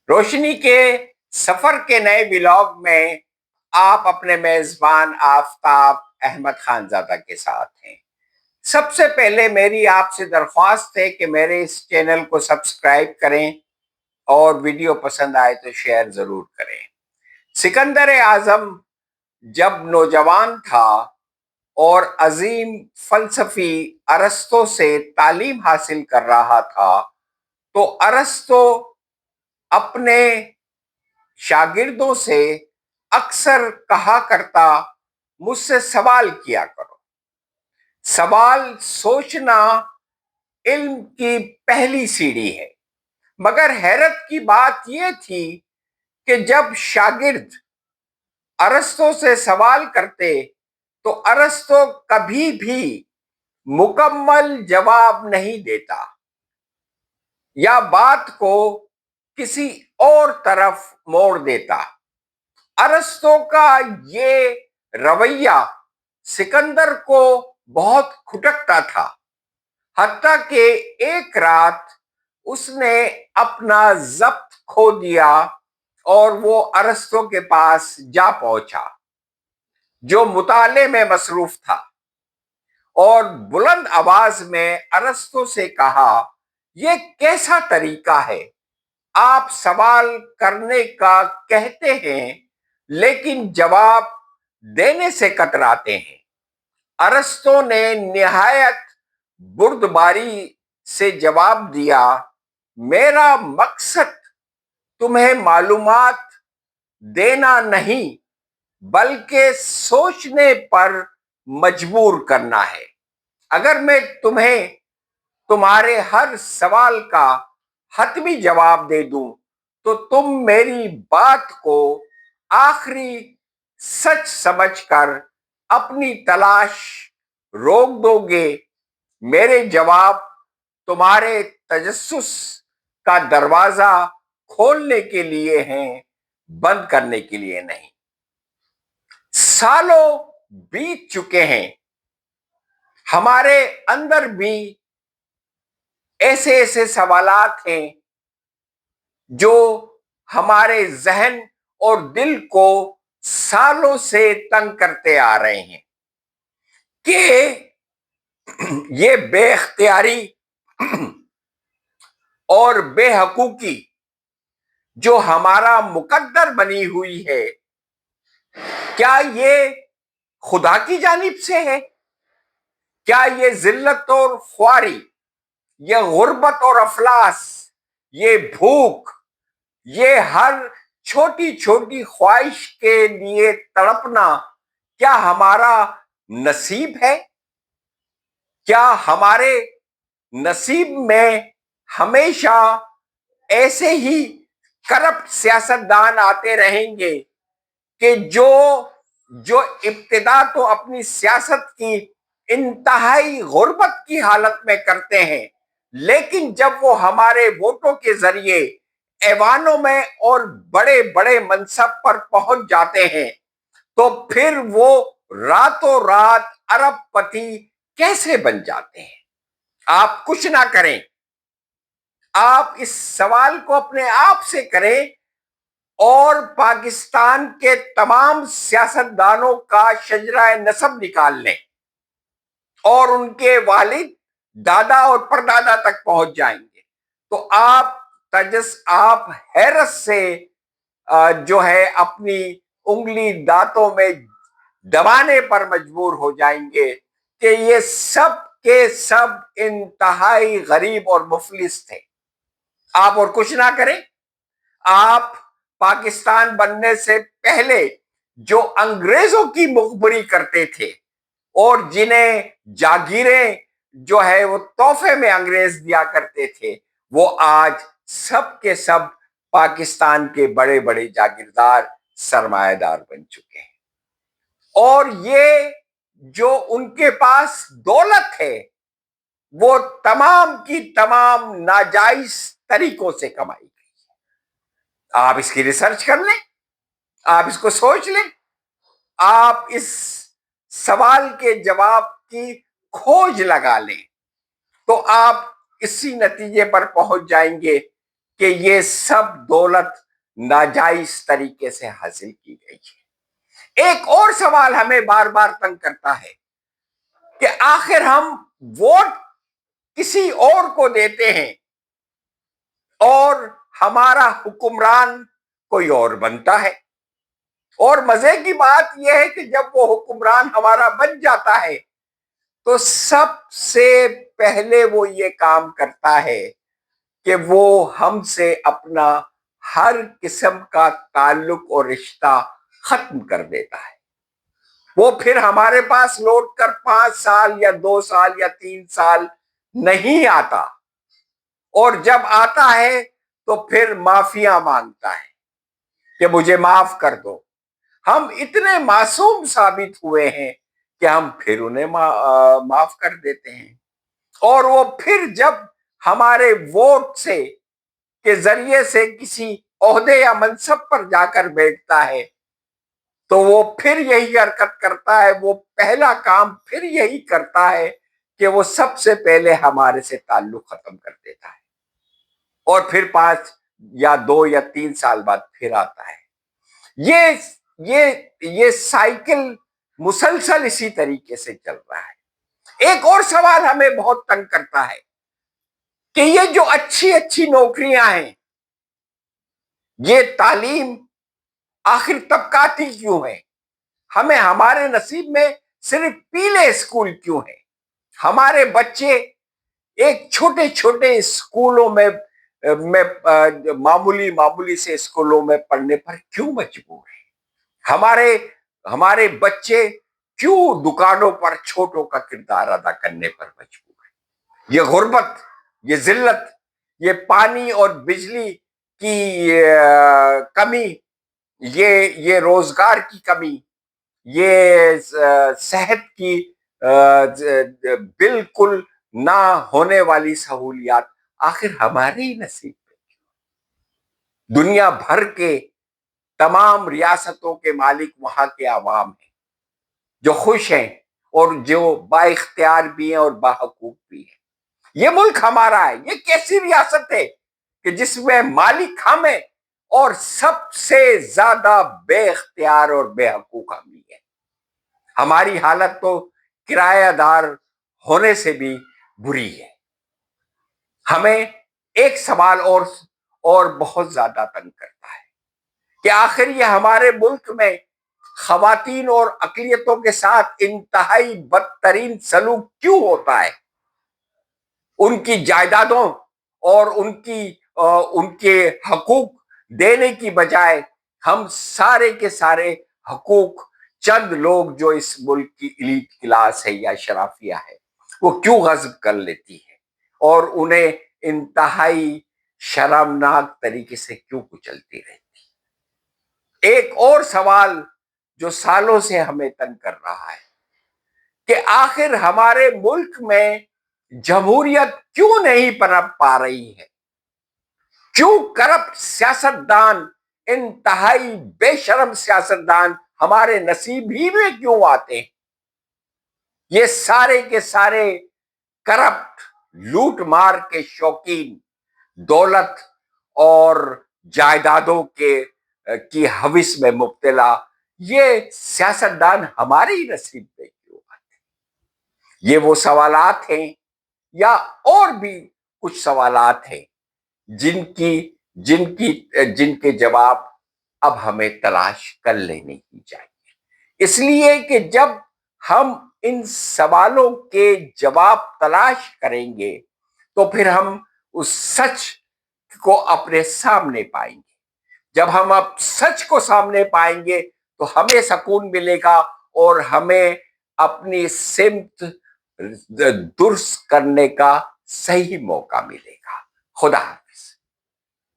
روشنی کے سفر کے نئے ولاگ میں آپ اپنے میزبان آفتاب احمد خانزادہ کے ساتھ ہیں۔ سب سے پہلے میری آپ سے درخواست ہے کہ میرے اس چینل کو سبسکرائب کریں اور ویڈیو پسند آئے تو شیئر ضرور کریں۔ سکندر اعظم جب نوجوان تھا اور عظیم فلسفی ارسطو سے تعلیم حاصل کر رہا تھا تو ارسطو اپنے شاگردوں سے اکثر کہا کرتا، مجھ سے سوال کیا کرو۔ سوال سوچنا علم کی پہلی سیڑھی ہے، مگر حیرت کی بات یہ تھی کہ جب شاگرد ارسطو سے سوال کرتے تو ارسطو کبھی بھی مکمل جواب نہیں دیتا یا بات کو کسی اور طرف موڑ دیتا۔ ارسطو کا یہ رویہ سکندر کو بہت کھٹکتا تھا، حتیٰ کہ ایک رات اس نے اپنا ضبط کھو دیا اور وہ ارسطو کے پاس جا پہنچا جو مطالعے میں مصروف تھا، اور بلند آواز میں ارسطو سے کہا، یہ کیسا طریقہ ہے؟ آپ سوال کرنے کا کہتے ہیں لیکن جواب دینے سے کتراتے ہیں۔ ارسطو نے نہایت بردباری سے جواب دیا، میرا مقصد تمہیں معلومات دینا نہیں بلکہ سوچنے پر مجبور کرنا ہے۔ اگر میں تمہیں تمہارے ہر سوال کا حتمی جواب دے دوں تو تم میری بات کو آخری سچ سمجھ کر اپنی تلاش روک دو گے۔ میرے جواب تمہارے تجسس کا دروازہ کھولنے کے لیے ہیں، بند کرنے کے لیے نہیں۔ سالوں بیت چکے ہیں، ہمارے اندر بھی ایسے سوالات ہیں جو ہمارے ذہن اور دل کو سالوں سے تنگ کرتے آ رہے ہیں کہ یہ بے اختیاری اور بے حقوقی جو ہمارا مقدر بنی ہوئی ہے، کیا یہ خدا کی جانب سے ہے؟ کیا یہ ذلت اور خواری، یہ غربت اور افلاس، یہ بھوک، یہ ہر چھوٹی چھوٹی خواہش کے لیے تڑپنا کیا ہمارا نصیب ہے؟ کیا ہمارے نصیب میں ہمیشہ ایسے ہی کرپٹ سیاستدان آتے رہیں گے کہ جو ابتدا تو اپنی سیاست کی انتہائی غربت کی حالت میں کرتے ہیں، لیکن جب وہ ہمارے ووٹوں کے ذریعے ایوانوں میں اور بڑے بڑے منصب پر پہنچ جاتے ہیں تو پھر وہ راتوں رات ارب پتی کیسے بن جاتے ہیں؟ آپ کچھ نہ کریں، آپ اس سوال کو اپنے آپ سے کریں اور پاکستان کے تمام سیاستدانوں کا شجرہ نسب نکال لیں اور ان کے والد، دادا اور پردادا تک پہنچ جائیں گے تو آپ حیرت سے جو ہے اپنی انگلی دانتوں میں دبانے پر مجبور ہو جائیں گے کہ یہ سب کے سب انتہائی غریب اور مفلس تھے۔ آپ اور کچھ نہ کریں، آپ پاکستان بننے سے پہلے جو انگریزوں کی مخبری کرتے تھے اور جنہیں جاگیریں جو ہے وہ تحفے میں انگریز دیا کرتے تھے، وہ آج سب کے سب پاکستان کے بڑے بڑے جاگیردار سرمایہ دار بن چکے ہیں، اور یہ جو ان کے پاس دولت ہے وہ تمام کی تمام ناجائز طریقوں سے کمائی گئی۔ آپ اس کی ریسرچ کر لیں، آپ اس کو سوچ لیں، آپ اس سوال کے جواب کی کھوج لگا لیں تو آپ اسی نتیجے پر پہنچ جائیں گے کہ یہ سب دولت ناجائز طریقے سے حاصل کی گئی ہے۔ ایک اور سوال ہمیں بار بار تنگ کرتا ہے کہ آخر ہم ووٹ کسی اور کو دیتے ہیں اور ہمارا حکمران کوئی اور بنتا ہے، اور مزے کی بات یہ ہے کہ جب وہ حکمران ہمارا بن جاتا ہے تو سب سے پہلے وہ یہ کام کرتا ہے کہ وہ ہم سے اپنا ہر قسم کا تعلق اور رشتہ ختم کر دیتا ہے۔ وہ پھر ہمارے پاس لوٹ کر 5 سال یا 2 سال یا 3 سال نہیں آتا، اور جب آتا ہے تو پھر معافیاں مانگتا ہے کہ مجھے معاف کر دو۔ ہم اتنے معصوم ثابت ہوئے ہیں کہ ہم پھر انہیں معاف کر دیتے ہیں، اور وہ پھر جب ہمارے ووٹ سے کے ذریعے سے کسی عہدے یا منصب پر جا کر بیٹھتا ہے تو وہ پھر یہی حرکت کرتا ہے، وہ پہلا کام پھر یہی کرتا ہے کہ وہ سب سے پہلے ہمارے سے تعلق ختم کر دیتا ہے، اور پھر 5 یا 2 یا 3 سال بعد پھر آتا ہے۔ یہ سائیکل مسلسل اسی طریقے سے چل رہا ہے۔ ایک اور سوال ہمیں بہت تنگ کرتا ہے کہ یہ جو اچھی اچھی نوکریاں ہیں، یہ تعلیم آخر طبقاتی کیوں ہے؟ ہمیں ہمارے نصیب میں صرف پیلے اسکول کیوں ہیں؟ ہمارے بچے ایک چھوٹے چھوٹے اسکولوں میں معمولی سے اسکولوں میں پڑھنے پر کیوں مجبور ہیں؟ ہمارے بچے کیوں دکانوں پر چھوٹوں کا کردار ادا کرنے پر مجبور ہیں؟ یہ غربت، یہ ذلت، یہ پانی اور بجلی کی کمی، یہ روزگار کی کمی، یہ صحت کی بالکل نہ ہونے والی سہولیات آخر ہمارے ہی نصیب میں۔ دنیا بھر کے تمام ریاستوں کے مالک وہاں کے عوام ہیں جو خوش ہیں اور جو با اختیار بھی ہیں اور با حقوق بھی ہیں۔ یہ ملک ہمارا ہے۔ یہ کیسی ریاست ہے کہ جس میں مالک ہم ہیں اور سب سے زیادہ بے اختیار اور بے حقوق ہم ہی ہیں۔ ہماری حالت تو کرایہ دار ہونے سے بھی بری ہے۔ ہمیں ایک سوال اور بہت زیادہ تنگ کرتا ہے کہ آخر یہ ہمارے ملک میں خواتین اور اقلیتوں کے ساتھ انتہائی بدترین سلوک کیوں ہوتا ہے؟ ان کی جائیدادوں اور ان کے حقوق دینے کی بجائے ہم سارے کے سارے حقوق چند لوگ جو اس ملک کی ایلیٹ کلاس ہے یا شرافیہ ہے وہ کیوں غصب کر لیتی ہے اور انہیں انتہائی شرمناک طریقے سے کیوں کچلتی رہتی ہے؟ ایک اور سوال جو سالوں سے ہمیں تنگ کر رہا ہے کہ آخر ہمارے ملک میں جمہوریت کیوں نہیں پنپ پا رہی ہے؟ کیوں کرپٹ سیاستدان، انتہائی بے شرم سیاستدان ہمارے نصیب ہی میں کیوں آتے ہیں؟ یہ سارے کے سارے کرپٹ، لوٹ مار کے شوقین، دولت اور جائیدادوں کی ہوس میں مبتلا یہ سیاستدان ہمارے ہی نصیب میں کیوں آتے ہیں؟ یہ وہ سوالات ہیں یا اور بھی کچھ سوالات ہیں جن کے جواب اب ہمیں تلاش کر لینے کی چاہیے، اس لیے کہ جب ہم ان سوالوں کے جواب تلاش کریں گے تو پھر ہم اس سچ کو اپنے سامنے پائیں گے۔ جب ہم اب سچ کو سامنے پائیں گے تو ہمیں سکون ملے گا اور ہمیں اپنی سمت درست کرنے کا صحیح موقع ملے گا۔ خدا حافظ۔